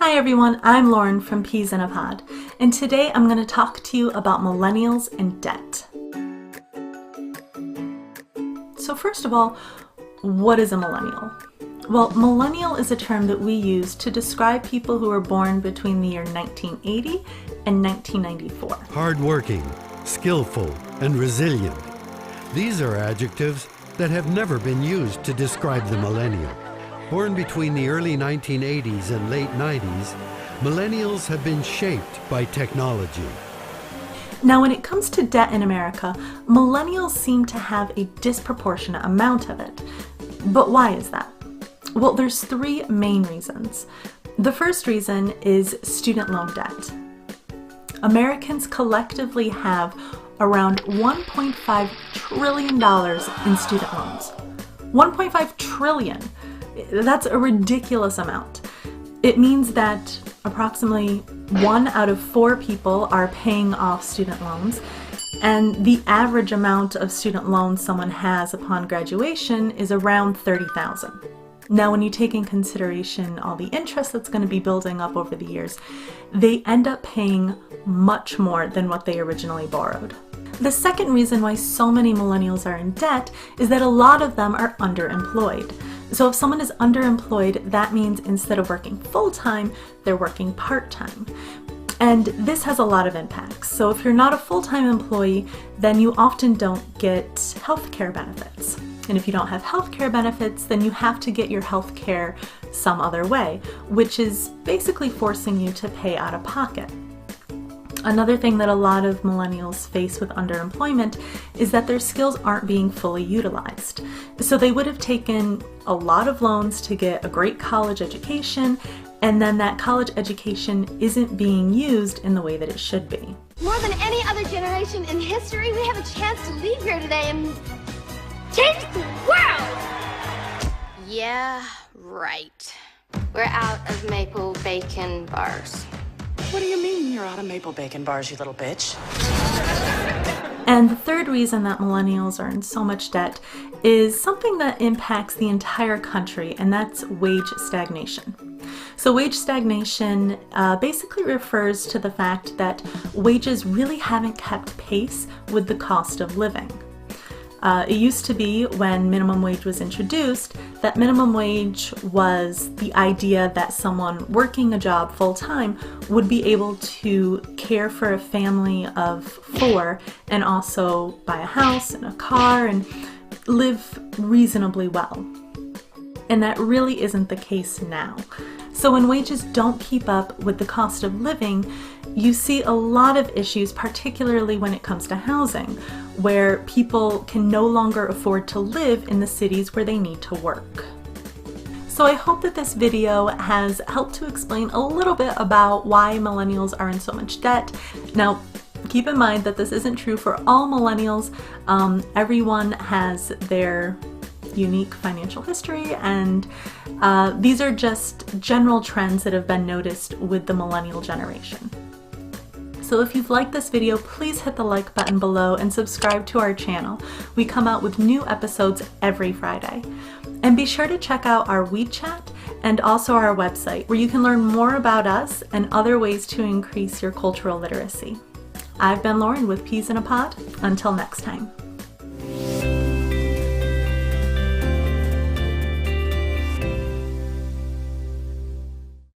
Hi everyone, I'm Lauren from Peas in a Pod, and today I'm going to talk to you about millennials and debt. So first of all, what is a millennial? Well, millennial is a term that we use to describe people who were born between the year 1980 and 1994. Hardworking, skillful, and resilient. These are adjectives that have never been used to describe the millennial. Born between the early 1980s and late 90s, millennials have been shaped by technology. Now, when it comes to debt in America, millennials seem to have a disproportionate amount of it. But why is that? Well, there's three main reasons. The first reason is student loan debt. Americans collectively have around $1.5 trillion in student loans. $1.5 trillion. That's a ridiculous amount. It means that approximately 1 out of 4 people are paying off student loans, and the average amount of student loans someone has upon graduation is around $30,000. Now, when you take in consideration all the interest that's going to be building up over the years, they end up paying much more than what they originally borrowed. The second reason why so many millennials are in debt is that a lot of them are underemployed. So if someone is underemployed, that means instead of working full-time, they're working part-time. And this has a lot of impacts. So if you're not a full-time employee, then you often don't get healthcare benefits. And if you don't have healthcare benefits, then you have to get your healthcare some other way, which is basically forcing you to pay out of pocket. Another thing that a lot of millennials face with underemployment is that their skills aren't being fully utilized. So they would have taken a lot of loans to get a great college education, and then that college education isn't being used in the way that it should be. More than any other generation in history, we have a chance to leave here today and change the world! Yeah, right. We're out of maple bacon bars. What do you mean you're out of maple bacon bars, you little bitch? And the third reason that millennials are in so much debt is something that impacts the entire country, and that's wage stagnation. So wage stagnation basically refers to the fact that wages really haven't kept pace with the cost of living. It used to be, when minimum wage was introduced, that minimum wage was the idea that someone working a job full-time would be able to care for a family of 4 and also buy a house and a car and live reasonably well. And that really isn't the case now. So when wages don't keep up with the cost of living, you see a lot of issues, particularly when it comes to housing, where people can no longer afford to live in the cities where they need to work. So I hope that this video has helped to explain a little bit about why millennials are in so much debt. Now, keep in mind that this isn't true for all millennials. Everyone has their unique financial history, and these are just general trends that have been noticed with the millennial generation. So if you've liked this video, please hit the like button below and subscribe to our channel. We come out with new episodes every Friday. And be sure to check out our WeChat and also our website, where you can learn more about us and other ways to increase your cultural literacy. I've been Lauren with Peas in a Pod. Until next time.